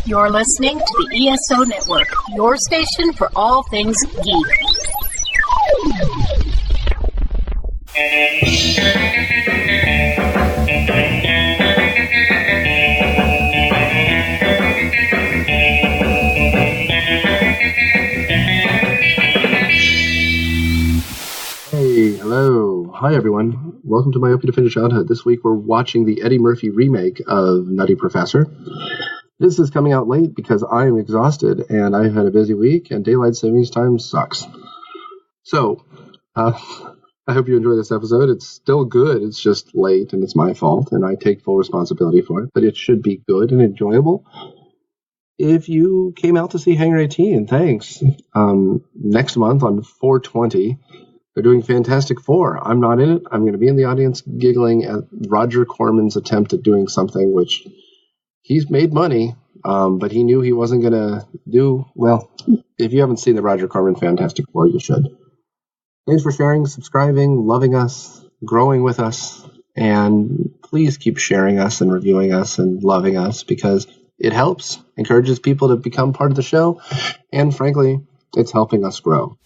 You're listening to the ESO Network, your station for all things geek. Hey, hello. Hi, everyone. Welcome to Myopia Defender Childhood. This week we're watching the Eddie Murphy remake of Nutty Professor. This is coming out late because I am exhausted and I've had a busy week and daylight savings time sucks. So, I hope you enjoy this episode. It's still good. It's just late and it's my fault and I take full responsibility for it. But it should be good and enjoyable. If you came out to see Hangerin, thanks. Next month on 4/20, they're doing Fantastic Four. I'm not in it. I'm going to be in the audience giggling at Roger Corman's attempt at doing something which he's made money, but he knew he wasn't going to do well. If you haven't seen the Roger Corman Fantastic Four, you should. Thanks for sharing, subscribing, loving us, growing with us, and please keep sharing us and reviewing us and loving us because it helps, encourages people to become part of the show, and frankly, it's helping us grow.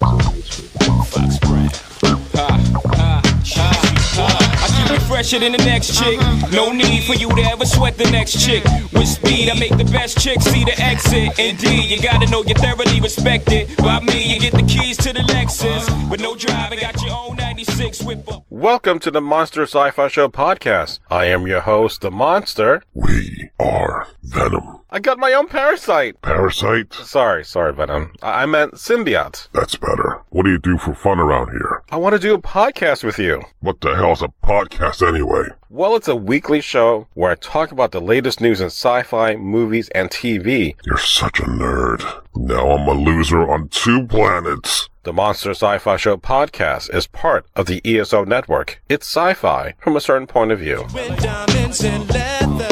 Fresher than the next chick. No need for you to ever sweat the next chick. With speed, I make the best chick see the exit. Indeed, you gotta know you're thoroughly respected. By me, you get the keys to the Lexus. But no driving, got your own 96 whip-up. Welcome to the Monster Sci-Fi Show podcast. I am your host, the Monster. We are Venom. I got my own parasite. Parasite? Sorry, Venom. I meant symbiote. That's better. What do you do for fun around here? I want to do a podcast with you. What the hell's a podcast anyway? Well, it's a weekly show where I talk about the latest news in sci-fi, movies, and TV. You're such a nerd. Now I'm a loser on 2 planets. The Monster Sci-Fi Show podcast is part of the ESO network. It's sci-fi from a certain point of view. Diamonds and leather.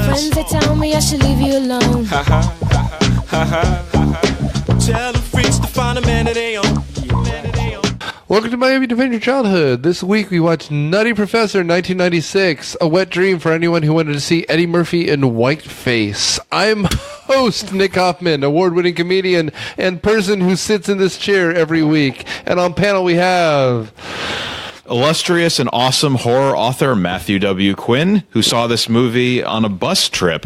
Friends that tell me I should leave you alone. Tell the freaks to find a man that they own. Welcome to Myopia Defender Childhood. This week we watched Nutty Professor 1996, a wet dream for anyone who wanted to see Eddie Murphy in whiteface. I'm host Nick Hoffman, award-winning comedian and person who sits in this chair every week. And on panel we have illustrious and awesome horror author Matthew W. Quinn, who saw this movie on a bus trip.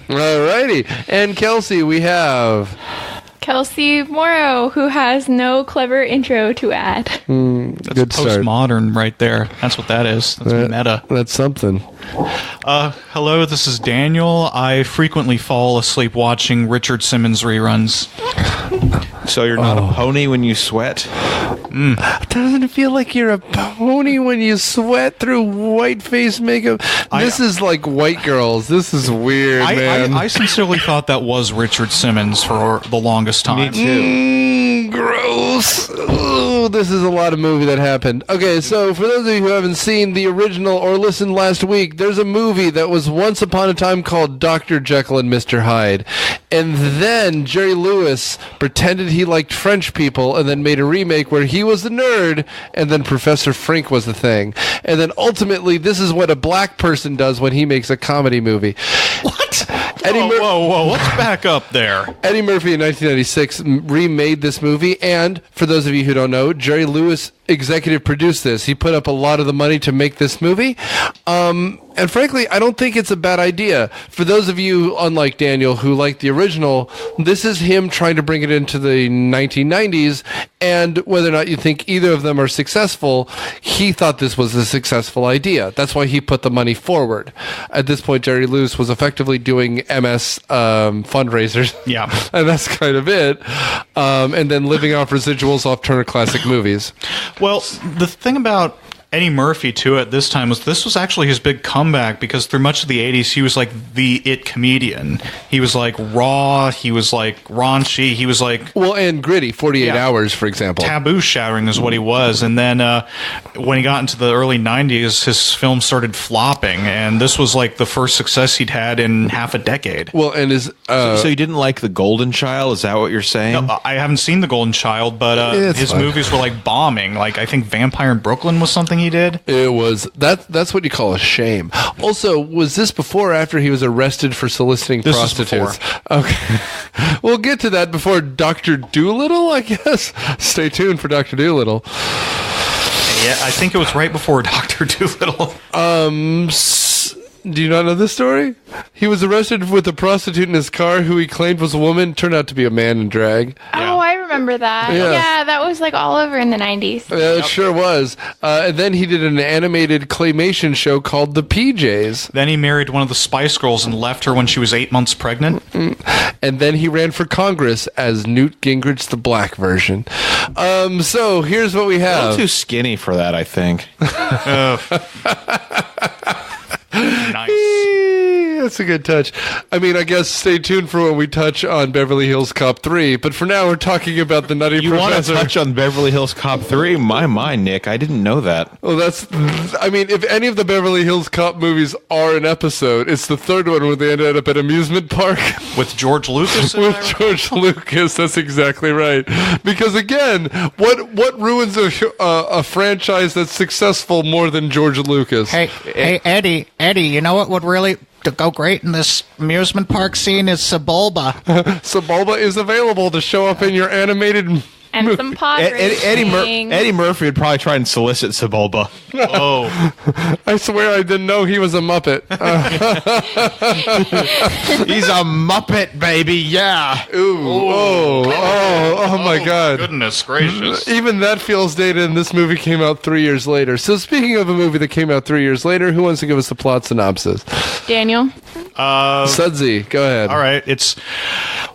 Alrighty. And Kelsey, we have Kelsey Morrow, who has no clever intro to add. That's good postmodern right there. That's what that is. That's meta. That's something. Hello, this is Daniel. I frequently fall asleep watching Richard Simmons reruns. So you're not a pony when you sweat? Doesn't it feel like you're a pony when you sweat through white face makeup? This is like white girls. This is weird, man. I sincerely thought that was Richard Simmons for the longest time. Me too. Gross. Ooh, this is a lot of movie that happened. Okay, so for those of you who haven't seen the original or listened last week, there's a movie that was once upon a time called Dr. Jekyll and Mr. Hyde. And then Jerry Lewis pretended he liked French people and then made a remake where he was the nerd and then Professor Frink was the thing. And then ultimately, this is what a black person does when he makes a comedy movie. What? Whoa, let's back up there. Eddie Murphy in 1996 remade this movie, and for those of you who don't know, Jerry Lewis executive produced this. He put up a lot of the money to make this movie. And frankly, I don't think it's a bad idea. For those of you, unlike Daniel, who like the original, this is him trying to bring it into the 1990s, and whether or not you think either of them are successful, he thought this was a successful idea. That's why he put the money forward. At this point, Jerry Lewis was effectively doing MS fundraisers. Yeah. And that's kind of it. And then living off residuals off Turner Classic Movies. Well, the thing about Eddie Murphy, too, at this time, this was actually his big comeback, because through much of the 80s, he was like the it comedian. He was like raw, he was like raunchy, he was like... Well, and gritty, 48 Hours, for example. Taboo shattering is what he was. And then when he got into the early 90s, his films started flopping, and this was like the first success he'd had in half a decade. Well, and his... So you didn't like The Golden Child? Is that what you're saying? No, I haven't seen The Golden Child, but his movies were like bombing. Like, I think Vampire in Brooklyn was something he did? It was that's what you call a shame. Also, was this before or after he was arrested for soliciting prostitutes? Okay. We'll get to that before Dr. Doolittle, I guess. Stay tuned for Dr. Doolittle. Yeah, I think it was right before Dr. Doolittle. Do you not know this story? He was arrested with a prostitute in his car who he claimed was a woman, turned out to be a man in drag. Oh, I remember that. Yeah, that was like all over in the 90s. Yeah, it sure was. And then he did an animated claymation show called The PJs. Then he married one of the Spice Girls and left her when she was 8 months pregnant. And then he ran for Congress as Newt Gingrich, the black version. So here's what we have. A little too skinny for that, I think. Nice. That's a good touch. I mean, I guess stay tuned for when we touch on Beverly Hills Cop 3, but for now we're talking about the Nutty Professor. You want to touch on Beverly Hills Cop 3? My, Nick, I didn't know that. Well, I mean, if any of the Beverly Hills Cop movies are an episode, it's the third one where they ended up at amusement park. With George Lucas? With George Lucas, that's exactly right. Because again, what ruins a franchise that's successful more than George Lucas? Hey, Eddie, you know what would really go great in this amusement park scene is Sebulba. Sebulba is available to show up in your animated and some pod Eddie Murphy would probably try and solicit Sebulba. Oh. I swear I didn't know he was a Muppet. He's a Muppet, baby, yeah. Ooh. Oh my God. Goodness gracious. Even that feels dated, and this movie came out 3 years later. So speaking of a movie that came out 3 years later, who wants to give us the plot synopsis? Daniel? Sudsy, go ahead. All right,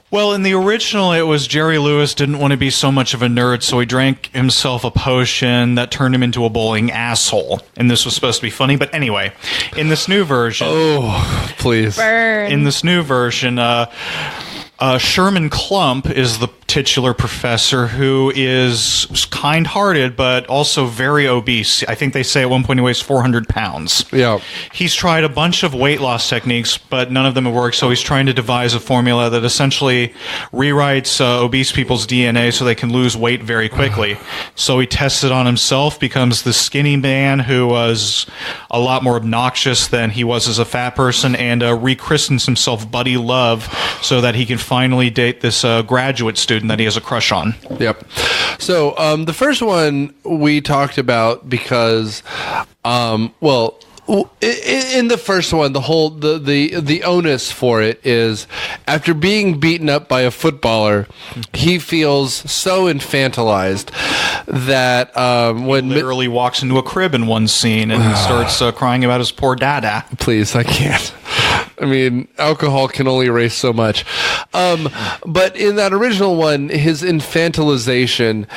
well, in the original, it was Jerry Lewis didn't want to be so much of a nerd, so he drank himself a potion that turned him into a bowling asshole. And this was supposed to be funny, but anyway, in this new version... Oh, please. Burn. In this new version, Sherman Klump is the titular professor who is kind-hearted but also very obese. I think they say at one point he weighs 400 pounds. Yeah. He's tried a bunch of weight loss techniques, but none of them have worked, so he's trying to devise a formula that essentially rewrites obese people's DNA so they can lose weight very quickly. So he tests it on himself, becomes the skinny man who was a lot more obnoxious than he was as a fat person, and rechristens himself Buddy Love so that he can finally date this graduate student that he has a crush on. Yep. So the first one we talked about because, in the first one, the onus for it is after being beaten up by a footballer, he feels so infantilized that when he literally walks into a crib in one scene and starts crying about his poor dada. Please, I can't. I mean, alcohol can only erase so much. But in that original one, his infantilization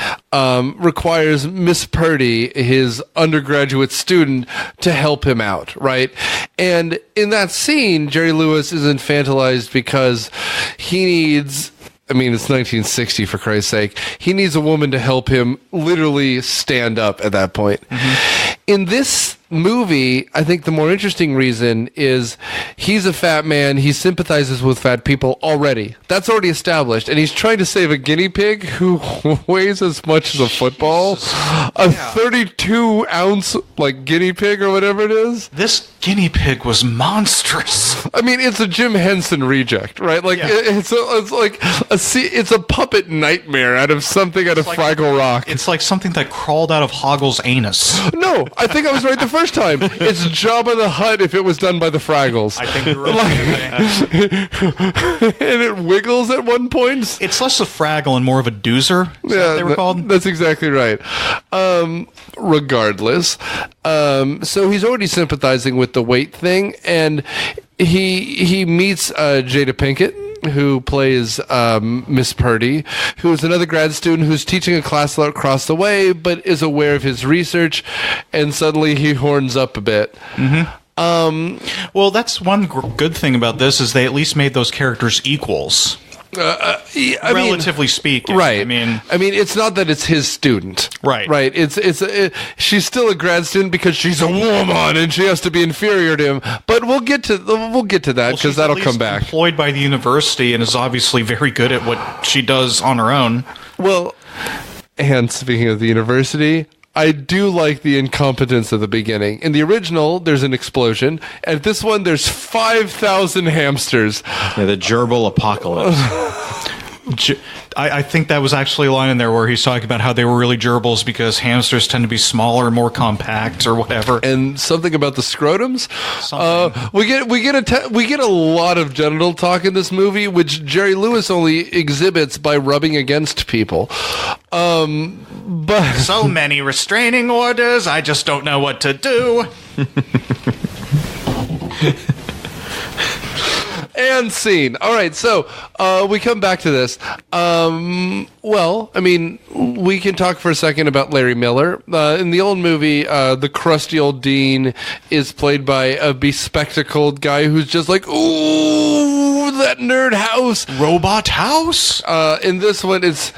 requires Miss Purdy, his undergraduate student, to help him out, right? And in that scene, Jerry Lewis is infantilized because he needs... I mean, it's 1960, for Christ's sake. He needs a woman to help him literally stand up at that point. Mm-hmm. In this movie, I think the more interesting reason is he's a fat man. He sympathizes with fat people already. That's already established. And he's trying to save a guinea pig who weighs as much as a football. A 32-ounce, guinea pig or whatever it is. This guinea pig was monstrous. I mean, it's a Jim Henson reject, right? It's a puppet nightmare out of Fraggle Rock. It's like something that crawled out of Hoggle's anus. No, I think I was right the first time. It's Jabba the Hutt if it was done by the Fraggles. I think you're right. And it wiggles at one point. It's less a Fraggle and more of a doozer. Is that what they were called? That's exactly right. Regardless, so he's already sympathizing with the weight thing, and he meets Jada Pinkett, who plays Miss Purdy, who is another grad student who's teaching a class across the way, but is aware of his research, and suddenly he horns up a bit. Mm-hmm. Well, that's one good thing about this is they at least made those characters equals. Relatively speaking, right? I mean, it's not that it's his student, right? Right. She's still a grad student because she's a woman and she has to be inferior to him. But we'll get to that because that'll come back. Employed by the university and is obviously very good at what she does on her own. Well, and speaking of the university, I do like the incompetence of the beginning. In the original, there's an explosion. At this one, there's 5,000 hamsters. Yeah, the gerbil apocalypse. I think that was actually a line in there where he's talking about how they were really gerbils because hamsters tend to be smaller, more compact, or whatever. And something about the scrotums. We get a lot of genital talk in this movie, which Jerry Lewis only exhibits by rubbing against people. But so many restraining orders, I just don't know what to do. And scene. All right, so we come back to this. Well, I mean, we can talk for a second about Larry Miller. In the old movie, the crusty old dean is played by a bespectacled guy who's just like, ooh, that nerd house. Robot house? In this one, it's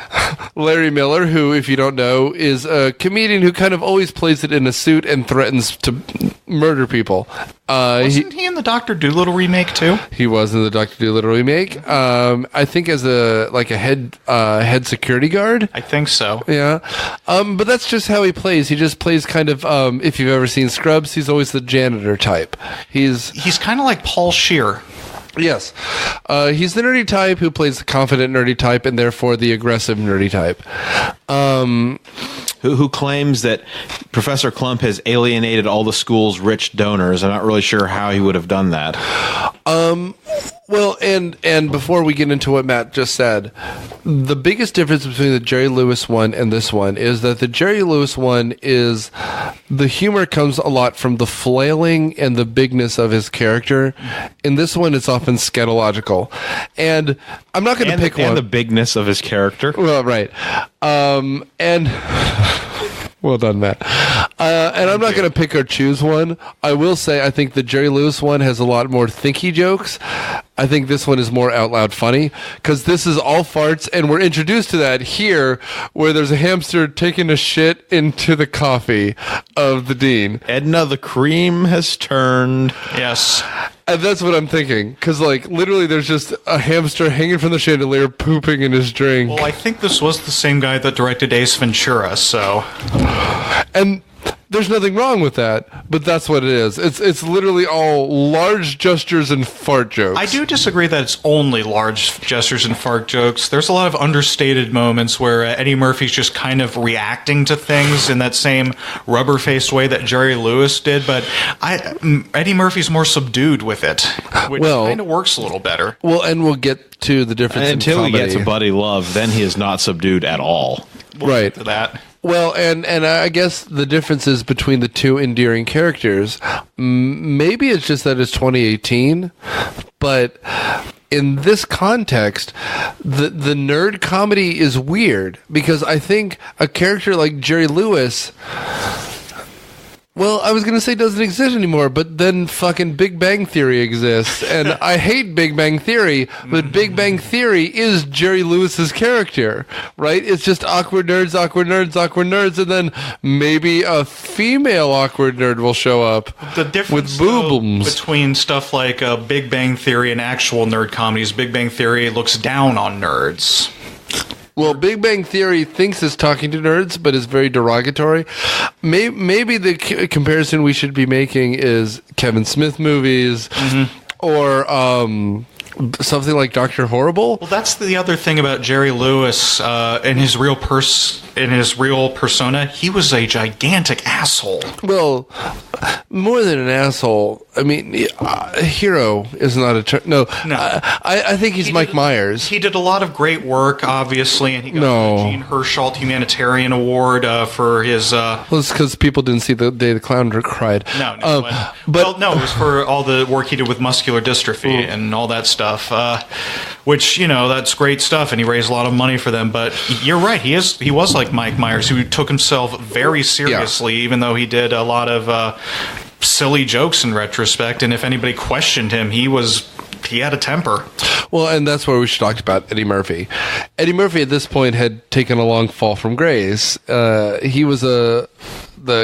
Larry Miller, who, if you don't know, is a comedian who kind of always plays it in a suit and threatens to murder people. Wasn't he in the Dr. Dolittle remake, too? He was in the Dr. Dolittle remake. I think as a head security guard. I think so. Yeah. But that's just how he plays. He just plays kind of, if you've ever seen Scrubs, he's always the janitor type. He's kind of like Paul Scheer. Yes. He's the nerdy type who plays the confident nerdy type and therefore the aggressive nerdy type. Who claims that Professor Klump has alienated all the school's rich donors. I'm not really sure how he would have done that. Well, and before we get into what Matt just said, the biggest difference between the Jerry Lewis one and this one is that the Jerry Lewis one is the humor comes a lot from the flailing and the bigness of his character. In this one, it's often scatological. And I'm not going to pick one. And the bigness of his character. Well, right. And... Well done, Matt. And I'm not going to pick or choose one. I will say I think the Jerry Lewis one has a lot more thinky jokes. I think this one is more out loud funny because this is all farts, and we're introduced to that here where there's a hamster taking a shit into the coffee of the dean. Edna, the cream has turned. Yes. And that's what I'm thinking, because like literally there's just a hamster hanging from the chandelier pooping in his drink. Well, I think this was the same guy that directed Ace Ventura, so... And there's nothing wrong with that, but that's what it is. It's literally all large gestures and fart jokes. I do disagree that it's only large gestures and fart jokes. There's a lot of understated moments where Eddie Murphy's just kind of reacting to things in that same rubber-faced way that Jerry Lewis did, but Eddie Murphy's more subdued with it, which kind of works a little better. Well, and we'll get to the difference until in he gets to Buddy Love, then he is not subdued at all. We'll get to that. Well, and I guess the differences between the two endearing characters, maybe it's just that it's 2018, but in this context, the nerd comedy is weird because I think a character like Jerry Lewis... Well, I was going to say doesn't exist anymore, but then fucking Big Bang Theory exists. And I hate Big Bang Theory, but Big Bang Theory is Jerry Lewis's character, right? It's just awkward nerds, and then maybe a female awkward nerd will show up the difference with booblums between stuff like Big Bang Theory and actual nerd comedies. Big Bang Theory looks down on nerds. Well, Big Bang Theory thinks it's talking to nerds, but is very derogatory. Maybe the comparison we should be making is Kevin Smith movies or something like Dr. Horrible. Well, that's the other thing about Jerry Lewis in his real persona. He was a gigantic asshole. Well, more than an asshole. I mean, a hero is not a term. No. I think he's Mike Myers. He did a lot of great work, obviously, and he got the Gene Herschel Humanitarian Award for his... Well, it's because people didn't see The Day the Clown Cried. No, it was for all the work he did with muscular dystrophy and all that stuff, which, that's great stuff, and he raised a lot of money for them, but you're right, he was like Mike Myers, who took himself very seriously, even though he did a lot of silly jokes in retrospect, and if anybody questioned him, he had a temper. Well, and that's where we should talk about Eddie Murphy. Eddie Murphy at this point had taken a long fall from grace. He was the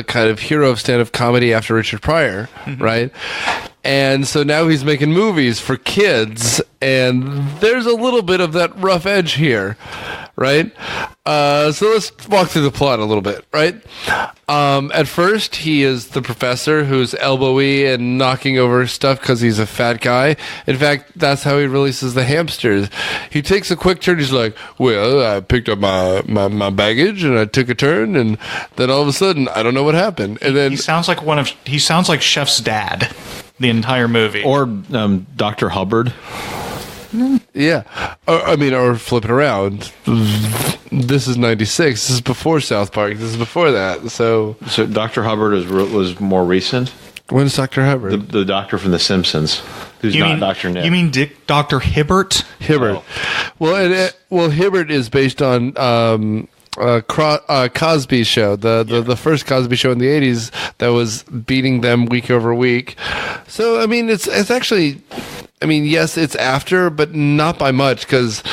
kind of hero of stand-up comedy after Richard Pryor, right? And so now he's making movies for kids, and there's a little bit of that rough edge here, right? So let's walk through the plot a little bit, right? At first, he is the professor who's elbowy and knocking over stuff because he's a fat guy. In fact, that's how he releases the hamsters. He takes a quick turn. He's like, well, I picked up my baggage and I took a turn, and then all of a sudden, I don't know what happened. And then he sounds like Chef's dad the entire movie. Or Dr. Hubbard. Yeah, or flip it around. This is 96. This is before South Park. This is before that. So Dr. Hubbard was more recent. When's Dr. Hubbard? The doctor from The Simpsons, who's not Dr. Nick. You mean Dr. Hibbert? Hibbert. Oh. Well, Hibbert is based on Cosby Show, the first Cosby Show in the 80s that was beating them week over week. So I mean, it's actually. I mean, yes, it's after, but not by much, because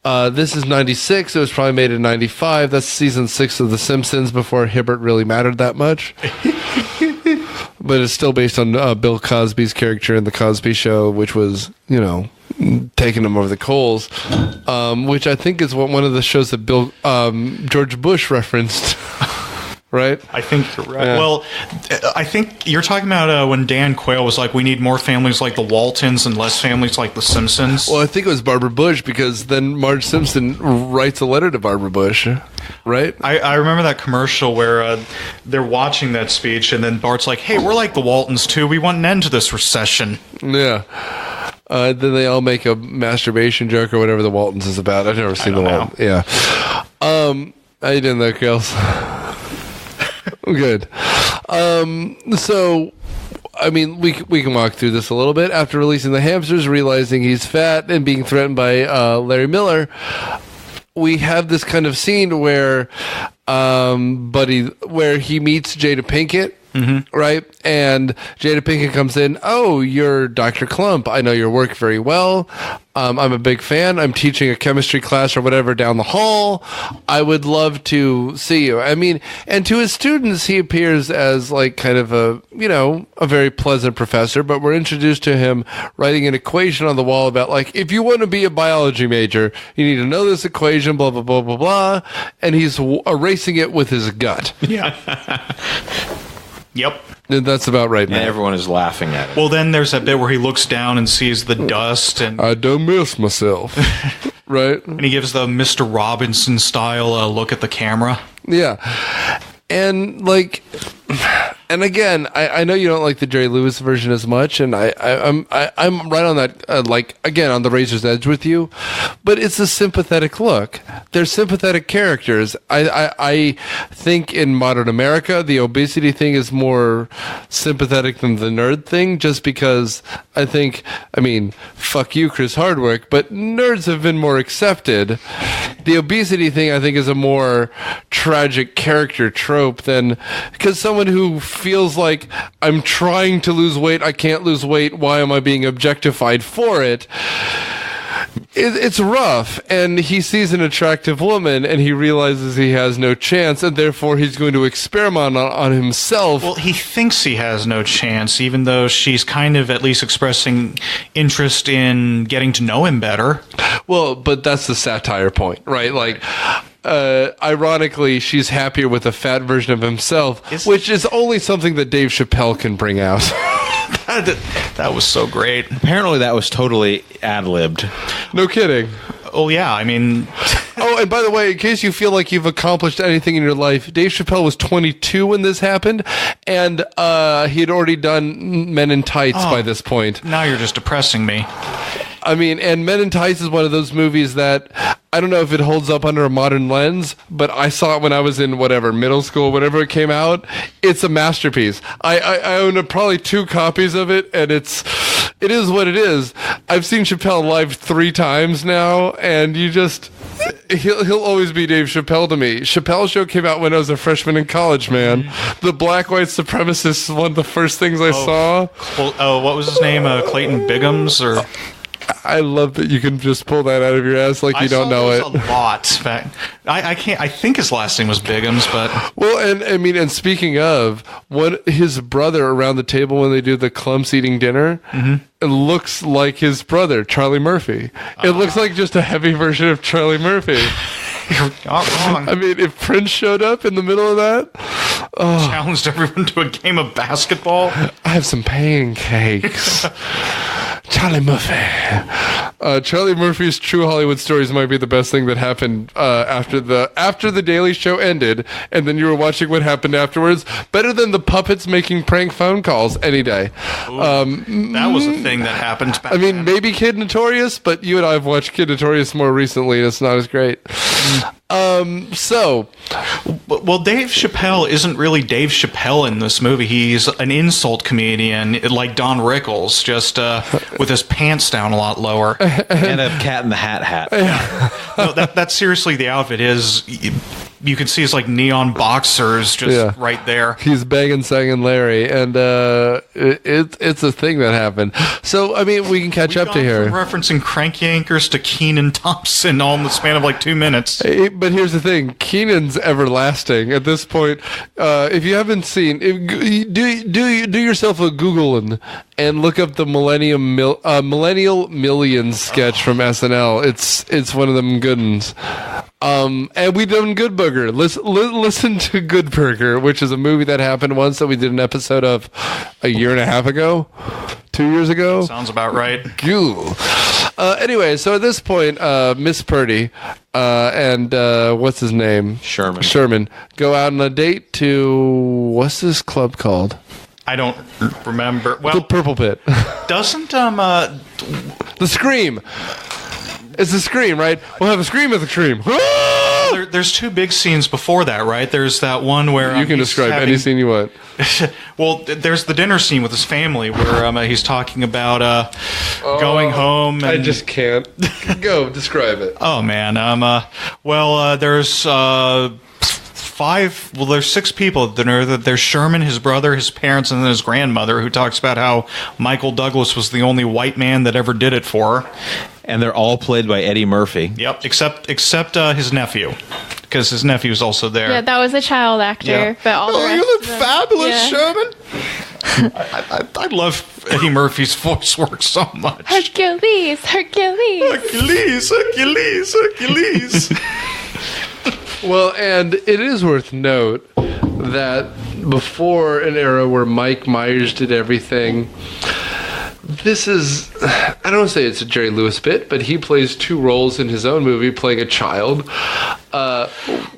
this is 96. It was probably made in 95. That's season 6 of The Simpsons before Hibbert really mattered that much. But it's still based on Bill Cosby's character in The Cosby Show, which was, taking him over the coals, which I think is one of the shows that George Bush referenced. Right? I think you're right. Yeah. Well, I think you're talking about when Dan Quayle was like, we need more families like the Waltons and less families like the Simpsons. Well, I think it was Barbara Bush, because then Marge Simpson writes a letter to Barbara Bush, right? I remember that commercial where they're watching that speech, and then Bart's like, hey, we're like the Waltons too. We want an end to this recession. Yeah. Then they all make a masturbation joke or whatever the Waltons is about. I've never seen the Waltons. Yeah. How you doing there, Kels? Good. So, I mean, we can walk through this a little bit. After releasing the hamsters, realizing he's fat, and being threatened by Larry Miller, we have this kind of scene where where he meets Jada Pinkett. Mm-hmm. Right? And Jada Pinkett comes in. Oh, you're Dr. Klump. I know your work very well. I'm a big fan. I'm teaching a chemistry class or whatever down the hall. I would love to see you. I mean, and to his students, he appears as like kind of a very pleasant professor, but we're introduced to him writing an equation on the wall about like, if you want to be a biology major, you need to know this equation, blah, blah, blah, blah, blah. And he's erasing it with his gut. Yeah. Yep. And that's about right now. And everyone is laughing at it. Well, then there's that bit where he looks down and sees the dust, and I don't miss myself. Right? And he gives the Mr. Robinson style look at the camera. Yeah. And like, and again, I know you don't like the Jerry Lewis version as much, and I'm right on that, like, again, on the razor's edge with you, but it's a sympathetic look. They're sympathetic characters. I think in modern America, the obesity thing is more sympathetic than the nerd thing, just because I mean, fuck you, Chris Hardwick, but nerds have been more accepted. The obesity thing, I think, is a more tragic character trope than, because someone who feels like, I'm trying to lose weight, I can't lose weight, why am I being objectified for it? It's rough, and he sees an attractive woman, and he realizes he has no chance, and therefore he's going to experiment on himself. Well, he thinks he has no chance, even though she's kind of at least expressing interest in getting to know him better. Well, but that's the satire point, right? Like, ironically, she's happier with a fat version of himself, which is only something that Dave Chappelle can bring out. That was so great. Apparently that was totally ad-libbed. No kidding. Oh, yeah, I mean... Oh, and by the way, in case you feel like you've accomplished anything in your life, Dave Chappelle was 22 when this happened, and he had already done Men in Tights by this point. Now you're just depressing me. I mean, and Men in Tights is one of those movies that, I don't know if it holds up under a modern lens, but I saw it when I was in middle school, whenever it came out. It's a masterpiece. I own probably 2 copies of it, and it is what it is. I've seen Chappelle live 3 times now, and he'll always be Dave Chappelle to me. Chappelle Show came out when I was a freshman in college, man. The Black White Supremacist is one of the first things I saw. Well, what was his name? Clayton Biggums, or... I love that you can just pull that out of your ass like you don't know it. A lot. I can't. I think his last name was Biggums, but well, and I mean, and speaking of, his brother around the table when they do the clumps eating dinner, it looks like his brother Charlie Murphy. It looks like just a heavy version of Charlie Murphy. You're not wrong. I mean, if Prince showed up in the middle of that, challenged everyone to a game of basketball. I have some pancakes. Charlie Murphy. Charlie Murphy's True Hollywood Stories might be the best thing that happened after the Daily Show ended, and then you were watching what happened afterwards. Better than the puppets making prank phone calls any day. Ooh, that was a thing that happened back then. Maybe Kid Notorious, but you and I have watched Kid Notorious more recently, and it's not as great. Well, Dave Chappelle isn't really Dave Chappelle in this movie. He's an insult comedian, like Don Rickles, just with his pants down a lot lower. And a Cat in the Hat hat. No, that's seriously the outfit is. You can see his like neon boxers just right there. He's banging, singing Larry, and it's a thing that happened. So I mean, we can catch up to here. Referencing Crank Yankers to Kenan Thompson all in the span of like 2 minutes. But here's the thing: Kenan's everlasting at this point. If you haven't seen, do yourself a Google and look up the Millennial Millions sketch from SNL. It's one of them good ones. And we done Good Burger. Listen to Good Burger, which is a movie that happened once that we did an episode of a year and a half ago, 2 years ago. Sounds about right. Anyway, so at this point, Miss Purdy and what's his name? Sherman go out on a date to what's this club called? I don't remember. Well, the Purple Pit. Doesn't the Scream? It's the Scream, right? We'll have a Scream at the Scream. There's two big scenes before that, right? There's that one where you can describe any scene you want. Well, there's the dinner scene with his family where he's talking about going home. And... I just can't. Go describe it. Oh man. There's there's 6 people at dinner. There's Sherman, his brother, his parents, and then his grandmother, who talks about how Michael Douglas was the only white man that ever did it for her. And they're all played by Eddie Murphy. Yep, except his nephew, because his nephew was also there. Yeah, that was a child actor. Yeah. But all the rest you look of them, fabulous, Sherman. I love Eddie Murphy's voice work so much. Hercules. Well, and it is worth note that before an era where Mike Myers did everything, this is, I don't want to say it's a Jerry Lewis bit, but he plays 2 roles in his own movie, playing a child, a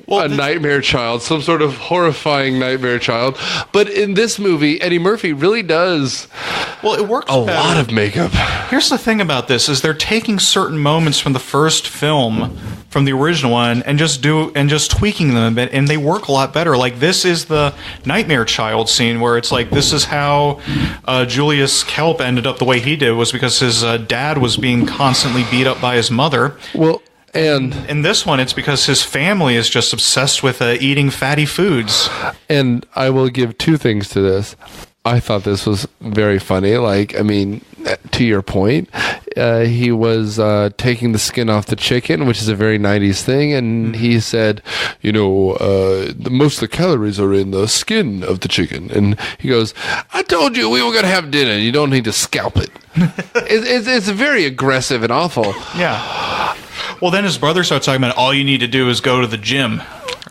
nightmare child, some sort of horrifying nightmare child. But in this movie, Eddie Murphy really does it works a lot of makeup. Here's the thing about this, is they're taking certain moments from the first film, from the original one, and just tweaking them a bit, and they work a lot better. Like, this is the nightmare child scene where it's like, this is how Julius Kelp ended up the way he did, was because his dad was being constantly beat up by his mother. Well, and in this one, it's because his family is just obsessed with eating fatty foods. And I will give 2 things to this. I thought this was very funny. Like, I mean, to your point, he was taking the skin off the chicken, which is a very 90s thing, and he said, most of the calories are in the skin of the chicken. And he goes, I told you we were going to have dinner. You don't need to scalp it. It's very aggressive and awful. Yeah. Well, then his brother starts talking about all you need to do is go to the gym.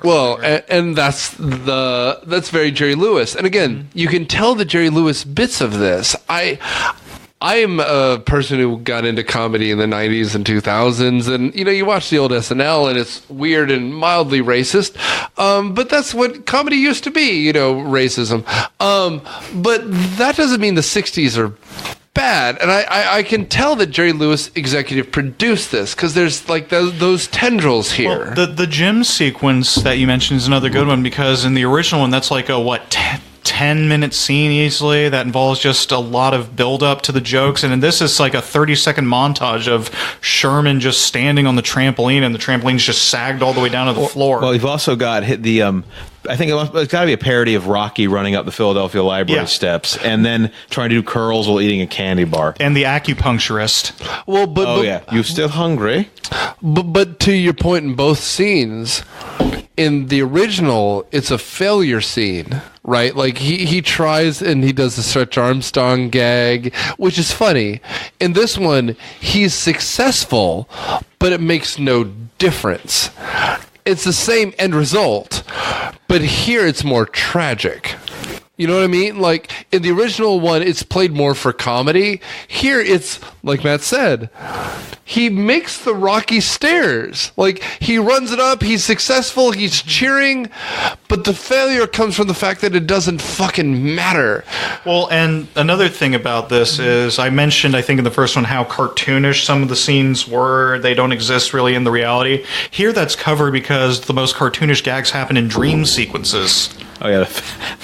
Well, and that's very Jerry Lewis. And again, you can tell the Jerry Lewis bits of this. I'm a person who got into comedy in the 90s and 2000s, and you watch the old SNL and it's weird and mildly racist, but that's what comedy used to be, racism. But that doesn't mean the 60s are bad, and I can tell that Jerry Lewis executive produced this because there's like those tendrils here. Well, the gym sequence that you mentioned is another good one, because in the original one, that's like a 10-minute scene easily that involves just a lot of build up to the jokes, and in this is like a 30-second montage of Sherman just standing on the trampoline, and the trampoline's just sagged all the way down to the floor. Well, you've also got I think it's got to be a parody of Rocky running up the Philadelphia Library steps and then trying to do curls while eating a candy bar. And the acupuncturist. Well, but you still hungry? But to your point, in both scenes, in the original, it's a failure scene, right? Like he tries and he does the Stretch Armstrong gag, which is funny. In this one, he's successful, but it makes no difference. It's the same end result, but here it's more tragic. You know what I mean? Like, in the original one, it's played more for comedy. Here, it's, like Matt said, he makes the Rocky stairs. Like, he runs it up, he's successful, he's cheering, but the failure comes from the fact that it doesn't fucking matter. Well, and another thing about this is, I mentioned, I think in the first one, how cartoonish some of the scenes were. They don't exist really in the reality. Here, that's covered because the most cartoonish gags happen in dream sequences. Oh yeah,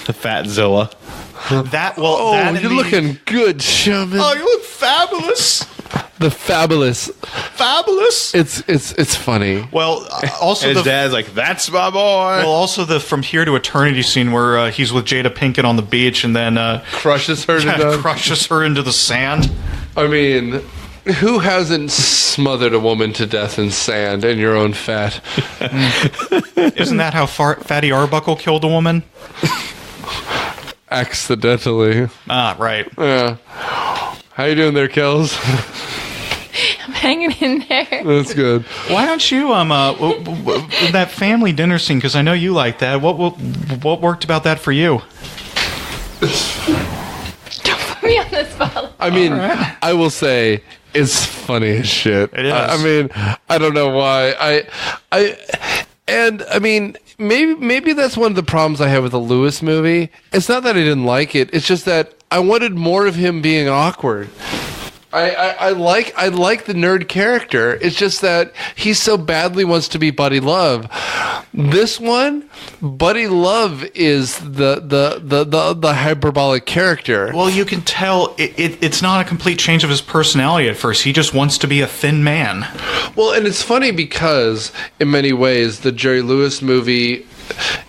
the Fatzilla. You're looking good, Shaman. Oh, you look fabulous. The fabulous. It's funny. Well, also his dad's like, "That's my boy." Well, also the From Here to Eternity scene where he's with Jada Pinkett on the beach and then crushes her into the sand. I mean, who hasn't smothered a woman to death in sand in your own fat? Isn't that how Fatty Arbuckle killed a woman? Accidentally. Ah, right. Yeah. How you doing there, Kels? I'm hanging in there. That's good. Why don't you that family dinner scene? Because I know you like that. What worked about that for you? Don't put me on the spot. I mean, I will say it's funny as shit. It is. I mean, I don't know why. I mean, maybe that's one of the problems I have with the Lewis movie. It's not that I didn't like it. It's just that I wanted more of him being awkward. I like the nerd character. It's just that he so badly wants to be Buddy Love. This one, Buddy Love is the hyperbolic character. Well, you can tell it's not a complete change of his personality at first. He just wants to be a thin man. Well, and it's funny because in many ways the Jerry Lewis movie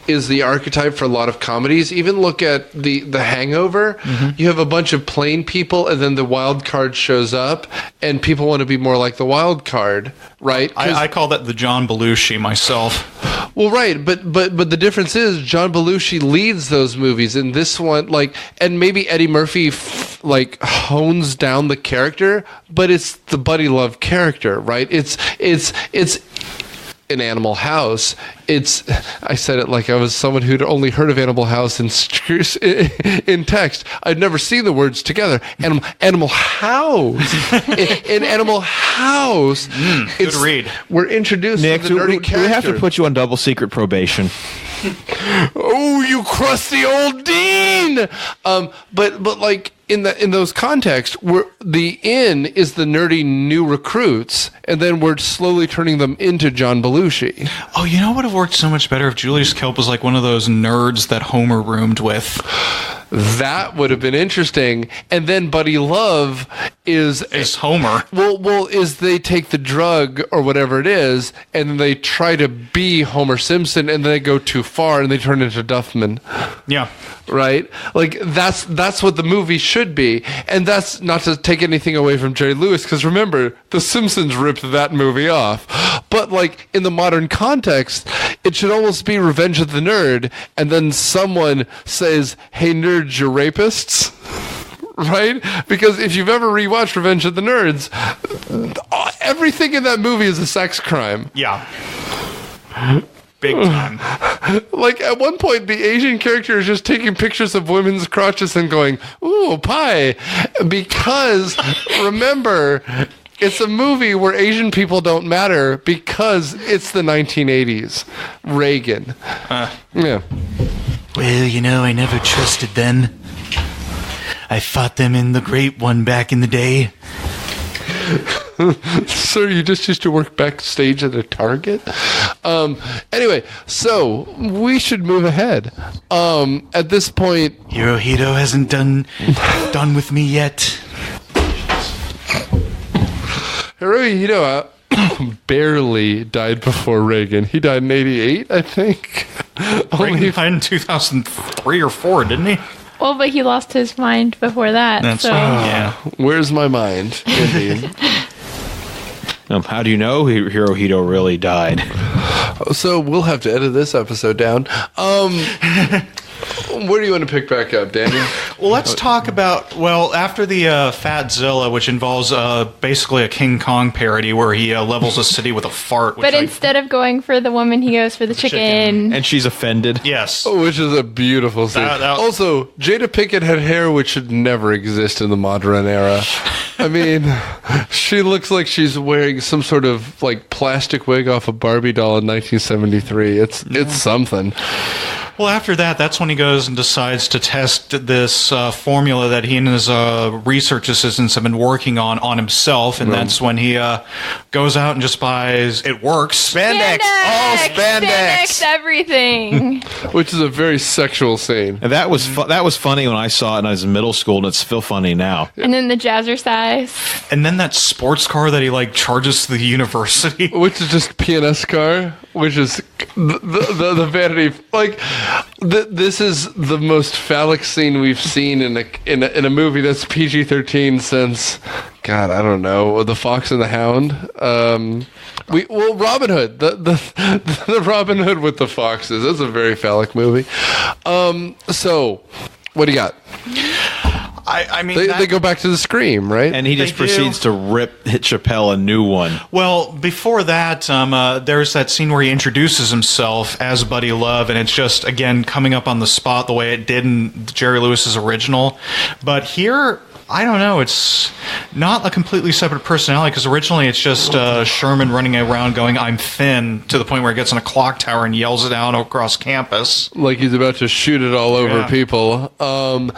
is the archetype for a lot of comedies. Even look at the Hangover. Mm-hmm. You have a bunch of plain people, and then the wild card shows up, and people want to be more like the wild card, right? I call that the John Belushi myself. Well, right, but the difference is John Belushi leads those movies. In this one, and maybe Eddie Murphy hones down the character, but it's the Buddy Love character, right? It's in Animal House. I said it like I was someone who'd only heard of Animal House in text. I'd never seen the words together. Animal House. in Animal House. Good read. We're introduced Nick, to the nerdy character. We have to put you on double secret probation. Oh, you crusty old dean! But like in those contexts, where the inn is the nerdy new recruits, and then we're slowly turning them into John Belushi. Oh, you know what would have worked so much better if Julius Kelp was like one of those nerds that Homer roomed with. That would have been interesting. And then Buddy Love is Homer. Well, is they take the drug or whatever it is, and then they try to be Homer Simpson, and then they go too far, and they turn into Duffman. Yeah. Right? Like, that's what the movie should be. And that's not to take anything away from Jerry Lewis, because remember, The Simpsons ripped that movie off. But, like, in the modern context, it should almost be Revenge of the Nerd, and then someone says, "Hey, nerds, you're rapists." Right? Because if you've ever rewatched Revenge of the Nerds, everything in that movie is a sex crime. Yeah. Big time. Like, at one point, the Asian character is just taking pictures of women's crotches and going, "Ooh, pie." Because, remember, it's a movie where Asian people don't matter because it's the 1980s. Reagan. Yeah. Well, you know, I never trusted them. I fought them in the Great One back in the day. Sir, you just used to work backstage at a Target? Anyway, so we should move ahead. At this point, Hirohito hasn't done with me yet. Hirohito barely died before Reagan. He died in 88, I think. Reagan died in 2003 or 4, didn't he? Well, but he lost his mind before that. That's so. yeah. Where's my mind? Indeed. How do you know Hirohito really died? So we'll have to edit this episode down. Where do you want to pick back up, Daniel? Well, let's talk about, after the Fatzilla, which involves basically a King Kong parody where he levels a city with a fart. But instead of going for the woman, he goes for the chicken. And she's offended. Yes. Which is a beautiful scene. Also, Jada Pinkett had hair which should never exist in the modern era. I mean, she looks like she's wearing some sort of like plastic wig off a Barbie doll in 1973. It's something. Well, after that, that's when he goes and decides to test this formula that he and his research assistants have been working on himself, and that's when he goes out and just buys, it works. Spandex! All spandex! Everything! Which is a very sexual scene. And that was funny when I saw it when I was in middle school, and it's still funny now. And then the jazzercise. And then that sports car that he charges to the university. Which is just PNS car, which is the vanity, this is the most phallic scene we've seen in a movie that's PG-13 since, God, I don't know, The Fox and the Hound. Robin Hood, the Robin Hood with the foxes. That's a very phallic movie. So, what do you got? I mean, they go back to the Scream, right? And he just proceeds to rip Chappelle a new one. Well, before that, there's that scene where he introduces himself as Buddy Love, and it's just, again, coming up on the spot the way it did in Jerry Lewis's original. But here, I don't know, it's not a completely separate personality, because originally it's just Sherman running around going, "I'm thin," to the point where he gets in a clock tower and yells it out across campus. Like he's about to shoot it all over people. The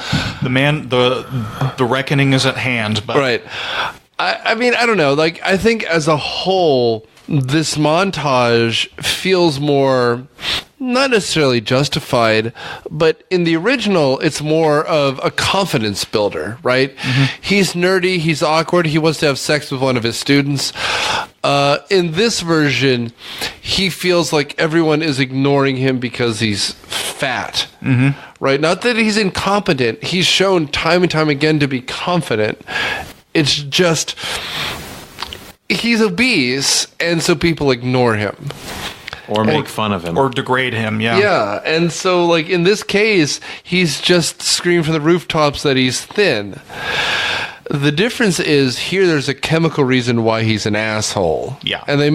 reckoning is at hand. But. Right. I mean, I don't know. I think as a whole, this montage feels more... not necessarily justified, but in the original, it's more of a confidence builder, right? Mm-hmm. He's nerdy, he's awkward, he wants to have sex with one of his students. In this version, he feels like everyone is ignoring him because he's fat, right? Not that he's incompetent. He's shown time and time again to be confident. It's just, he's obese, and so people ignore him. Or make fun of him. Or degrade him, yeah. Yeah, and so, in this case, he's just screaming from the rooftops that he's thin. The difference is, here there's a chemical reason why he's an asshole. Yeah. And they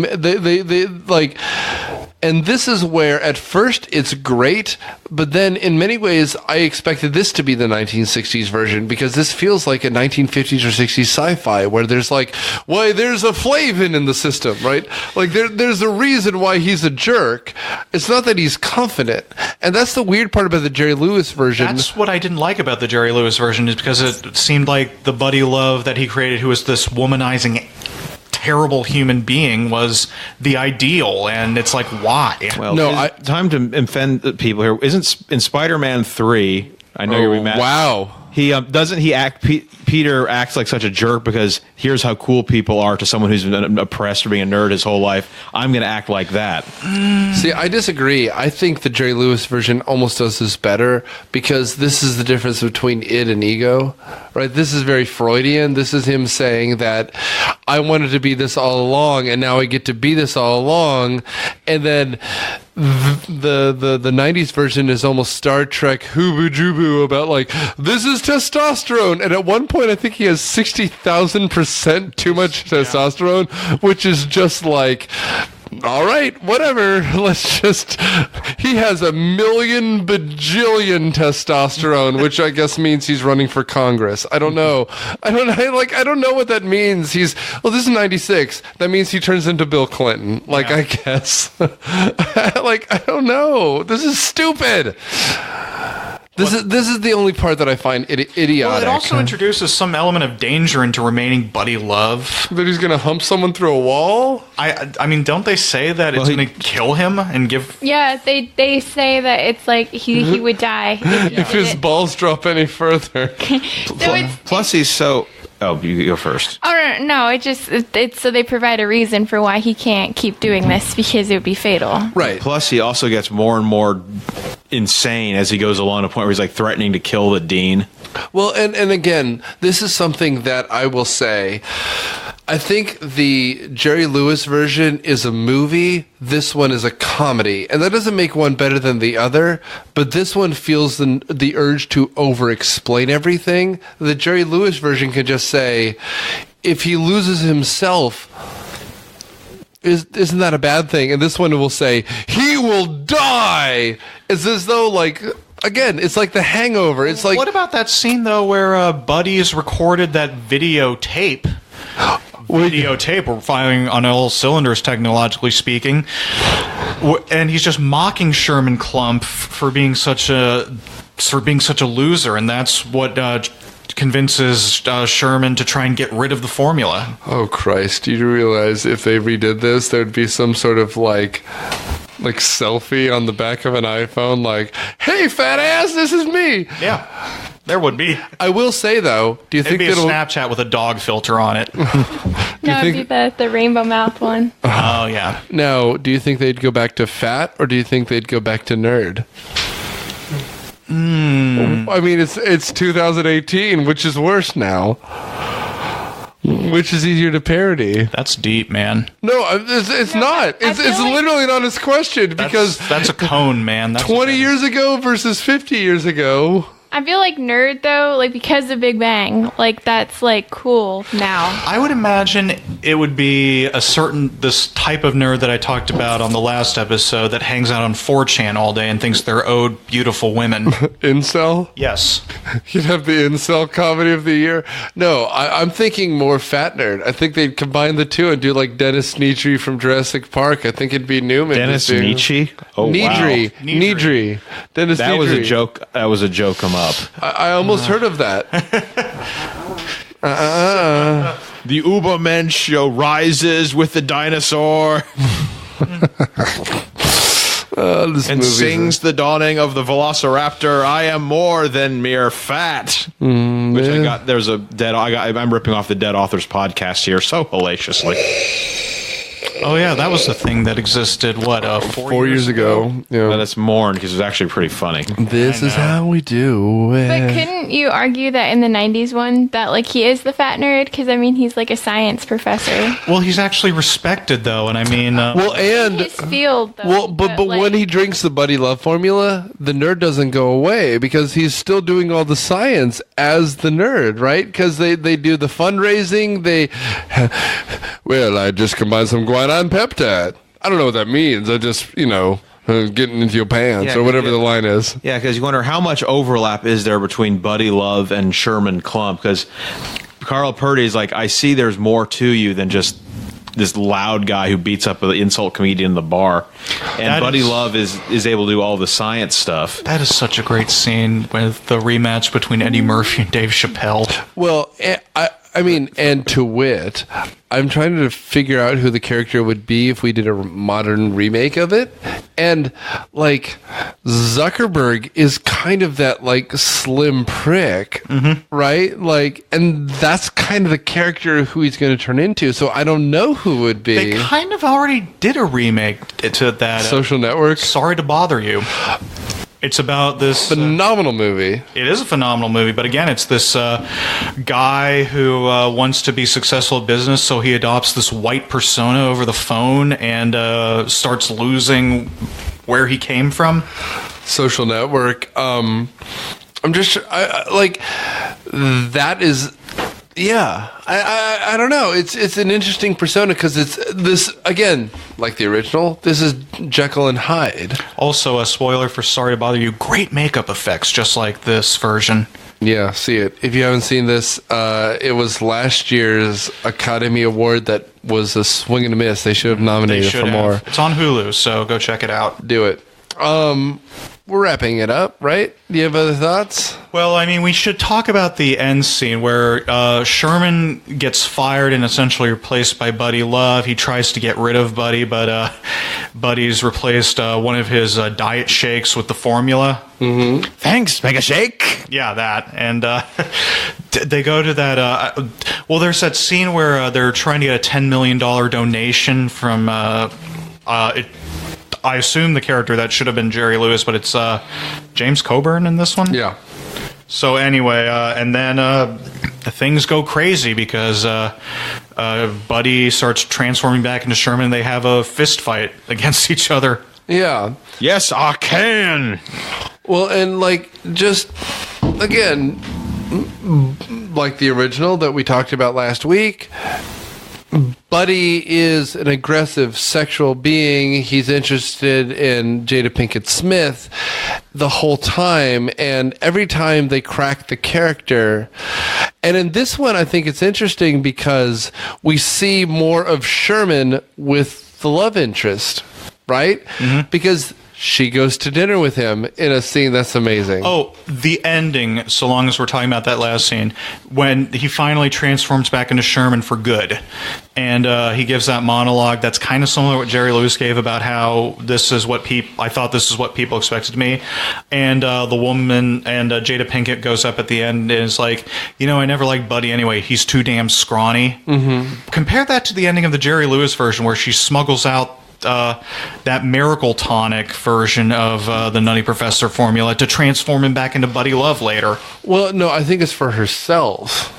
and this is where, at first, it's great, but then, in many ways, I expected this to be the 1960s version, because this feels like a 1950s or 60s sci-fi, where there's there's a Flavin in the system, right? There's a reason why he's a jerk. It's not that he's confident. And that's the weird part about the Jerry Lewis version. That's what I didn't like about the Jerry Lewis version, is because it seemed like the Buddy Love that he created, who was this womanizing terrible human being, was the ideal, and it's like, why? Well, time to offend people here. Isn't in Spider-Man 3? I know you're mad. Wow. He doesn't he act? Peter acts like such a jerk because here's how cool people are to someone who's been oppressed or being a nerd his whole life. I'm going to act like that. See, I disagree. I think the Jerry Lewis version almost does this better, because this is the difference between id and ego, right? This is very Freudian. This is him saying that I wanted to be this all along, and now I get to be this all along. And then the 90s version is almost Star Trek hooba-jooba about this is testosterone, and at one point I think he has 60,000% too much testosterone, which is just all right, whatever. Let's just... He has a million bajillion testosterone, which I guess means he's running for Congress. I don't know. I don't know what that means. This is 96. That means he turns into Bill Clinton. I guess. I don't know. This is stupid. This is the only part that I find idiotic. Well, it also introduces some element of danger into remaining Buddy Love. That he's going to hump someone through a wall? I mean, don't they say that it's going to kill him and give... Yeah, they say that it's he would die. If his balls drop any further. Plus he's so... Oh, you go first. Oh, no, it's so they provide a reason for why he can't keep doing this, because it would be fatal. Right. Plus, he also gets more and more insane as he goes along, to the point where he's threatening to kill the dean. Well, and again, this is something that I will say, I think the Jerry Lewis version is a movie. This one is a comedy. And that doesn't make one better than the other, but this one feels the urge to over-explain everything. The Jerry Lewis version can just say, if he loses himself, isn't that a bad thing? And this one will say, he will die! It's as though, like... Again, it's like The Hangover. It's like... What about that scene, though, where Buddy's recorded that videotape? We're firing on all cylinders, technologically speaking. And he's just mocking Sherman Klump for being such a loser, and that's what convinces Sherman to try and get rid of the formula. Oh, Christ. Do you realize if they redid this, there'd be some sort of, like selfie on the back of an iPhone, like, hey, fat ass, this is me. Yeah, there would be. I will say, though, do you think it'd be a Snapchat with a dog filter on it? No, it'd be the rainbow mouth one. Oh, yeah. Now, do you think they'd go back to fat, or do you think they'd go back to nerd? I mean, it's 2018, which is worse now. Which is easier to parody? That's deep, man. No, it's not. It's literally an honest question because that's a cone, man. That's 20 years ago versus 50 years ago. I feel like nerd, though, like, because of Big Bang, like, that's, like, cool now. I would imagine it would be this type of nerd that I talked about on the last episode that hangs out on 4chan all day and thinks they're owed beautiful women. Incel? Yes. You'd have the incel comedy of the year. No, I'm thinking more fat nerd. I think they'd combine the two and do, like, Dennis Nedry from Jurassic Park. I think it'd be Newman. Dennis Nedry? Oh, Nedry. Wow. Nedry. Dennis That Nedry. was a joke. That was a joke come up. I almost heard of that. The Ubermensch rises with the dinosaur and sings the dawning of the velociraptor. I am more than mere fat. Which I got. There's a dead. I'm ripping off the Dead Authors podcast here so hellaciously. Oh, yeah, that was the thing that existed, 4 years ago? Yeah. Well, that's mourn because it was actually pretty funny. This is how we do it. But couldn't you argue that in the 90s one, that, like, he is the fat nerd? Because, I mean, he's, like, a science professor. Well, he's actually respected, though, and I mean... his field, though. Well, but like, when he drinks the Buddy Love formula, the nerd doesn't go away because he's still doing all the science as the nerd, right? Because they do the fundraising, well, I just combined some guanine peptide. I don't know what that means. I just, getting into your pants or whatever the line is. Yeah, because you wonder how much overlap is there between Buddy Love and Sherman Klump, because Carl Purdy is like, I see there's more to you than just this loud guy who beats up an insult comedian in the bar. And Buddy Love is able to do all the science stuff. That is such a great scene with the rematch between Eddie Murphy and Dave Chappelle. Well, I mean, and to wit, I'm trying to figure out who the character would be if we did a modern remake of it. And, like, Zuckerberg is kind of that, like, slim prick, right? Like, and that's kind of the character who he's going to turn into. So I don't know who it would be. They kind of already did a remake to that. Social Network? Sorry to bother you. It's about this phenomenal movie. It is a phenomenal movie, but again, it's this guy who wants to be successful at business, so he adopts this white persona over the phone and starts losing where he came from. Social Network. That is. Yeah, I don't know. It's an interesting persona because it's this, again, like the original, this is Jekyll and Hyde. Also, a spoiler for Sorry to Bother You, great makeup effects, just like this version. Yeah, see it. If you haven't seen this, it was last year's Academy Award that was a swing and a miss. They should have nominated for more. It's on Hulu, so go check it out. Do it. We're wrapping it up, right? Do you have other thoughts? Well, I mean, we should talk about the end scene where Sherman gets fired and essentially replaced by Buddy Love. He tries to get rid of Buddy, but Buddy's replaced one of his diet shakes with the formula. Mm-hmm. Thanks, Mega Shake. Yeah, that. And they go to that... there's that scene where they're trying to get a $10 million donation from... I assume the character that should have been Jerry Lewis, but it's James Coburn in this one? Yeah. So anyway, and then things go crazy because Buddy starts transforming back into Sherman, and they have a fist fight against each other. Yeah. Yes, I can. Well, and like just again, like the original that we talked about last week, Buddy is an aggressive sexual being. He's interested in Jada Pinkett Smith the whole time, and every time they crack the character. And in this one, I think it's interesting because we see more of Sherman with the love interest, right? Mm-hmm. Because she goes to dinner with him in a scene that's amazing. Oh, the ending, so long as we're talking about that last scene, when he finally transforms back into Sherman for good. And he gives that monologue that's kind of similar to what Jerry Lewis gave about how I thought this is what people expected of me. And the woman and Jada Pinkett goes up at the end and is like, I never liked Buddy anyway. He's too damn scrawny. Mm-hmm. Compare that to the ending of the Jerry Lewis version where she smuggles out that miracle tonic version of the Nutty Professor formula to transform him back into Buddy Love later. Well, no, I think it's for herself.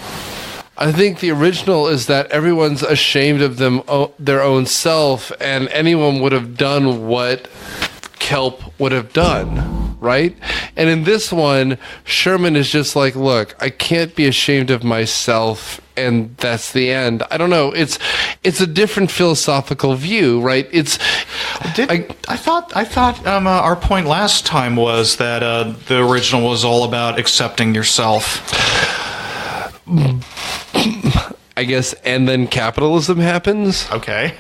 I think the original is that everyone's ashamed of their own self, and anyone would have done what Kelp would have done, right? And in this one, Sherman is just like, look, I can't be ashamed of myself, and that's the end. I don't know. It's a different philosophical view, right? I thought our point last time was that the original was all about accepting yourself. I guess, and then capitalism happens. Okay.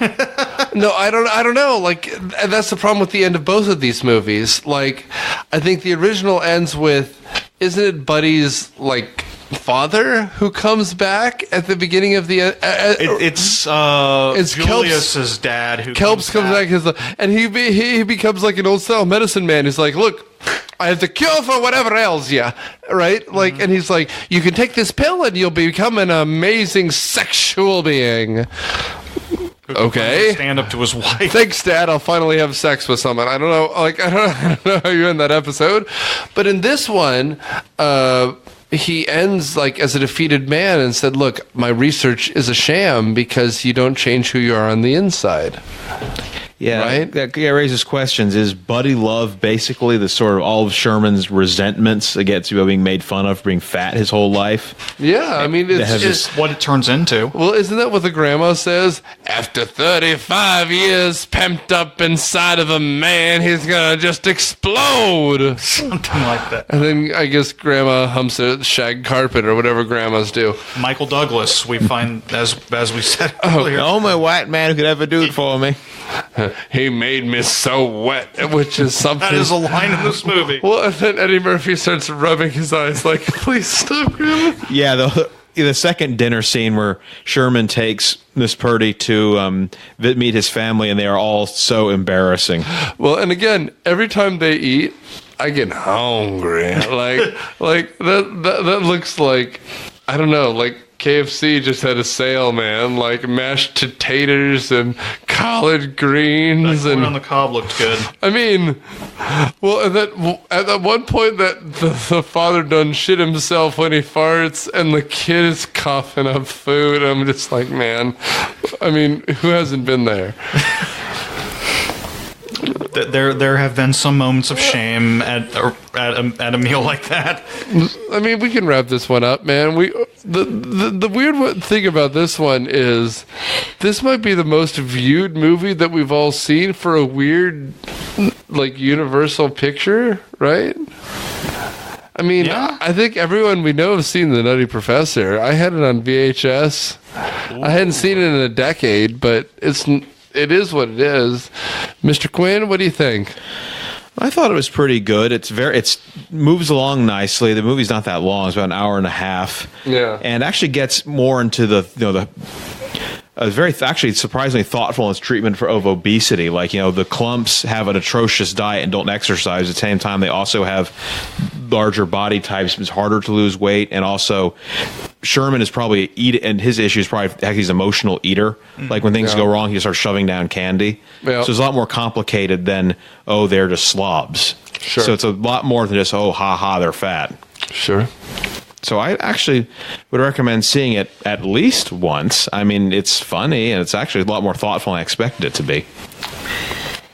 No, I don't know. Like, and that's the problem with the end of both of these movies. Like, I think the original ends with, isn't it Buddy's like father who comes back at the beginning of the? It's Julius's dad who Kelps comes back, and he becomes like an old style medicine man. He's like, look, I have the cure for whatever ails you, right? Like, and he's like, you can take this pill and you'll become an amazing sexual being. Okay. Stand up to his wife. Thanks, Dad. I'll finally have sex with someone. I don't know. Like, I don't know how you end that episode, but in this one, he ends like as a defeated man and said, "Look, my research is a sham because you don't change who you are on the inside." Yeah, right? That raises questions. Is Buddy Love basically the sort of all of Sherman's resentments against being made fun of for being fat his whole life? Yeah, I mean, it's what it turns into. Well, isn't that what the grandma says? After 35 years pumped up inside of a man, he's gonna just explode. Something like that. And then I guess grandma humps a shag carpet or whatever grandmas do. Michael Douglas, we find, as we said earlier. The only white man who could ever do it for me. He made me so wet, which is something. That is a line in this movie. Well, and then Eddie Murphy starts rubbing his eyes like, please stop him. Yeah, the second dinner scene where Sherman takes Miss Purdy to meet his family, and they are all so embarrassing. Well, and again, every time they eat, I get hungry. like that looks like, I don't know, like KFC just had a sale, man. Like mashed potatoes and collard greens, that and on the cob looked good. I mean, well, and at that one point that the father done shit himself when he farts, and the kid is coughing up food. I'm just like, man. I mean, who hasn't been there? There have been some moments of shame at a meal like that. I mean, we can wrap this one up, man. The weird thing about this one is this might be the most viewed movie that we've all seen for a weird, like, universal picture, right? I mean, yeah. I think everyone we know has seen The Nutty Professor. I had it on VHS. Ooh. I hadn't seen it in a decade, but it is what it is. Mr. Quinn, what do you think? I thought it was pretty good. It moves along nicely. The movie's not that long. It's about an hour and a half. Yeah. And actually gets more into the very actually surprisingly thoughtful in its treatment of obesity. Like, the clumps have an atrocious diet and don't exercise. At the same time, they also have larger body types. It's harder to lose weight, and also Sherman is probably and his issue is probably he's an emotional eater. Like when things go wrong, he starts shoving down candy. Yeah. So it's a lot more complicated than they're just slobs. Sure. So it's a lot more than just ha, they're fat. Sure. So I actually would recommend seeing it at least once. I mean, it's funny, and it's actually a lot more thoughtful than I expected it to be.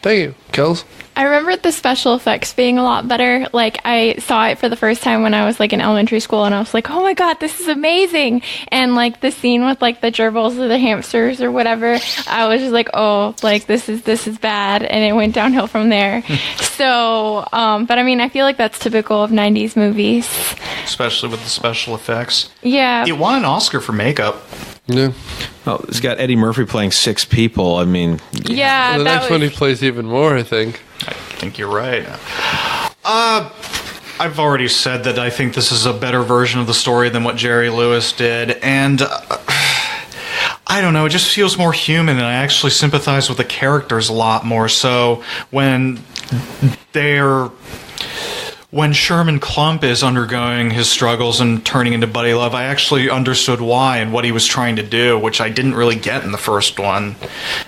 Thank you, Kels. I remember the special effects being a lot better. Like, I saw it for the first time when I was, like, in elementary school, and I was like, oh my god, this is amazing! And, like, the scene with, like, the gerbils or the hamsters or whatever, I was just like, oh, like, this is bad, and it went downhill from there. So, but I mean, I feel like that's typical of 90s movies. Especially with the special effects. Yeah. It won an Oscar for makeup. Yeah. Well, it's got Eddie Murphy playing 6 people. I mean... Yeah, well, the next one he plays even more, I think. I think you're right. I've already said that I think this is a better version of the story than what Jerry Lewis did, and I don't know, it just feels more human, and I actually sympathize with the characters a lot more. So when Sherman Klump is undergoing his struggles and turning into Buddy Love, I actually understood why and what he was trying to do, which I didn't really get in the first one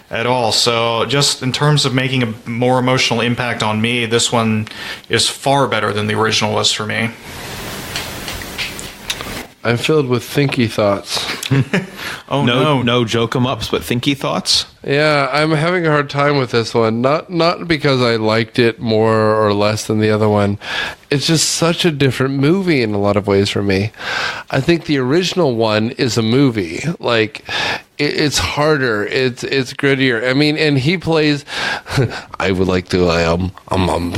at all. So just in terms of making a more emotional impact on me, this one is far better than the original was for me. I'm filled with thinky thoughts. Oh no. No joke-em-ups, but thinky thoughts? Yeah, I'm having a hard time with this one. Not because I liked it more or less than the other one. It's just such a different movie in a lot of ways for me. I think the original one is a movie. Like, it's harder. It's grittier. I mean, and he plays. I would like to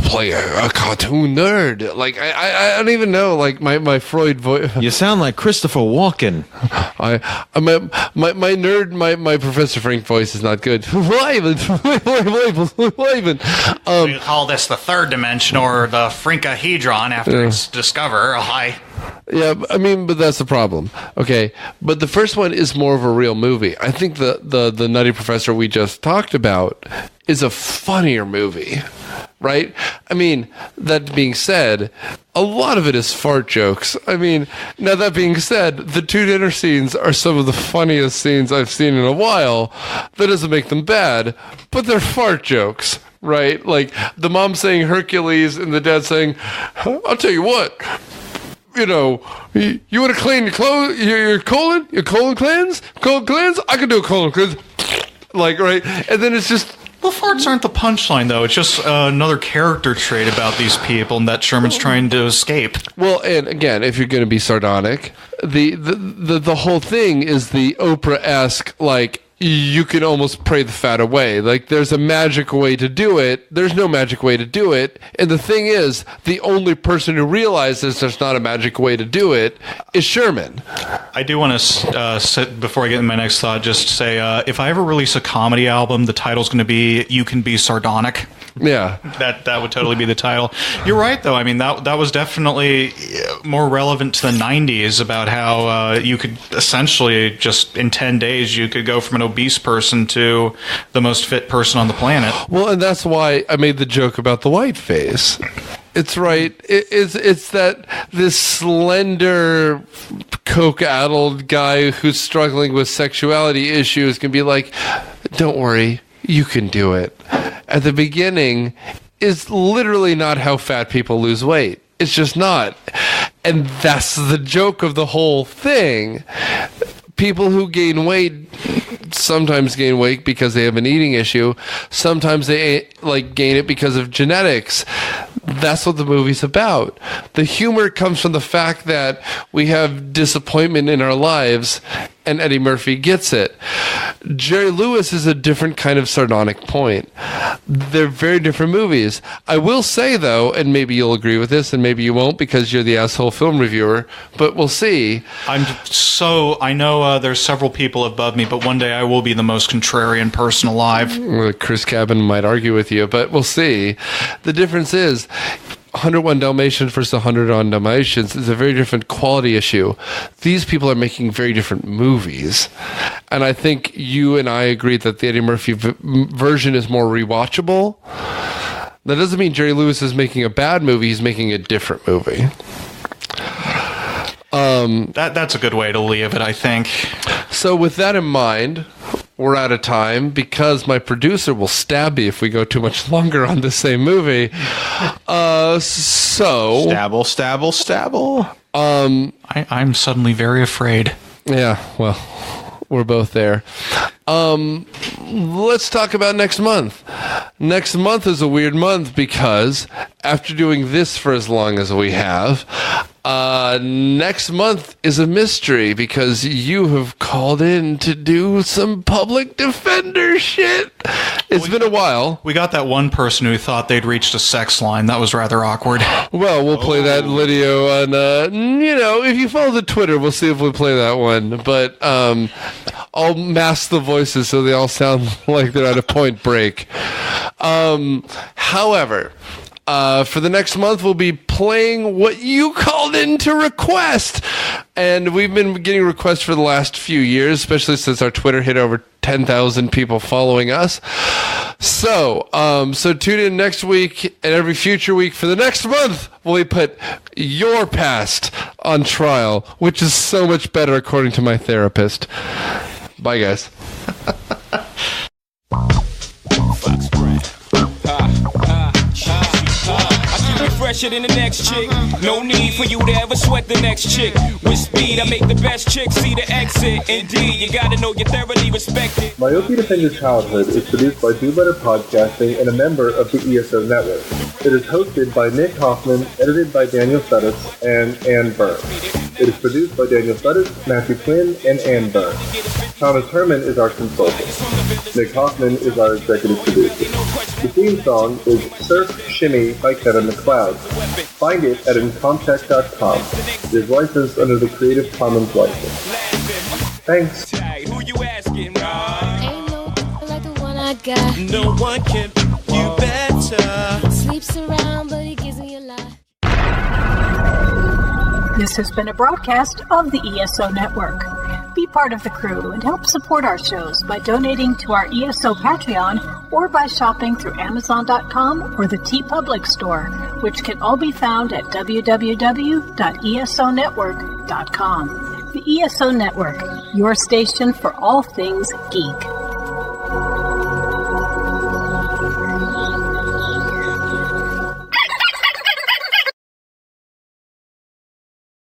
play a cartoon nerd. Like I don't even know. Like my Freud voice. You sound like Christopher Walken. My nerd, my Professor Frank voice is not good. We call this the third dimension or the Frankahedron after it's discovered. Yeah, I mean, but that's the problem. Okay, but the first one is more of a real movie. I think the Nutty Professor we just talked about is a funnier movie, right? I mean, that being said, a lot of it is fart jokes. I mean, now that being said, the 2 dinner scenes are some of the funniest scenes I've seen in a while. That doesn't make them bad, but they're fart jokes, right? Like the mom saying Hercules and the dad saying, I'll tell you what. You know, you want to clean your clothes, your colon cleanse? Colon cleanse? I can do a colon cleanse. Like, right? And then it's just... Well, farts aren't the punchline, though. It's just another character trait about these people that Sherman's trying to escape. Well, and again, if you're going to be sardonic, the whole thing is the Oprah-esque, like, you can almost pray the fat away. Like, there's a magic way to do it. There's no magic way to do it. And the thing is, the only person who realizes there's not a magic way to do it is Sherman. I do want to, before I get in my next thought, just say, if I ever release a comedy album, the title's going to be You Can Be Sardonic. Yeah. That would totally be the title. You're right, though. I mean, that was definitely more relevant to the 90s about how you could essentially just, in 10 days, you could go from an obese person to the most fit person on the planet. Well, and that's why I made the joke about the white face. It's right. It's that this slender, coke-addled guy who's struggling with sexuality issues can be like, don't worry, you can do it. At the beginning is literally not how fat people lose weight. It's just not. And that's the joke of the whole thing. People who gain weight sometimes gain weight because they have an eating issue. Sometimes they gain it because of genetics. That's what the movie's about. The humor comes from the fact that we have disappointment in our lives, and Eddie Murphy gets it. Jerry Lewis is a different kind of sardonic point. They're very different movies. I will say, though, and maybe you'll agree with this, and maybe you won't because you're the asshole film reviewer, but we'll see. I know there's several people above me, but one day I will be the most contrarian person alive. Well, Chris Cabin might argue with you, but we'll see. The difference is 101 Dalmatians versus 101 Dalmatians is a very different quality issue. These people are making very different movies. And I think you and I agree that the Eddie Murphy version is more rewatchable. That doesn't mean Jerry Lewis is making a bad movie. He's making a different movie. That's a good way to leave it, I think. So with that in mind, we're out of time because my producer will stab me if we go too much longer on the same movie. Stabble. I'm suddenly very afraid. Yeah, well, we're both there. Let's talk about next month. Next month is a weird month because after doing this for as long as we have, next month is a mystery because you have called in to do some public defender shit. It's been a while. We got that one person who thought they'd reached a sex line. That was rather awkward. Well, we'll play that video on, if you follow the Twitter, we'll see if we play that one. But I'll mask the voices so they all sound like they're at a Point Break. However, for the next month, we'll be playing what you called in to request. And we've been getting requests for the last few years, especially since our Twitter hit over 10,000 people following us. So tune in next week and every future week for the next month where we put your past on trial, which is so much better according to my therapist. Bye, guys. Fresher than the next chick. No need for you to ever sweat the next chick. With speed, I make the best chick see the exit. Indeed, you gotta know you're thoroughly respected. Myopia Defend Your Childhood is produced by Do Better Podcasting and a member of the ESO Network. It is hosted by Nick Hoffman, edited by Daniel Studitz and Ann Burns. It is produced by Daniel Studitz, Matthew Quinn, and Ann Burns. Thomas Herman is our consultant. Nick Hoffman is our executive producer. The theme song is Surf Shimmy by Kevin MacLeod. Find it at incomptech.com. It is licensed under the Creative Commons license. Thanks. Who you asking, Ain't no like the one I got. No one can do you better. Sleeps around, but he gives me a lot. This has been a broadcast of the ESO Network. Be part of the crew and help support our shows by donating to our ESO Patreon or by shopping through Amazon.com or the TeePublic store, which can all be found at www.esonetwork.com. The ESO Network, your station for all things geek.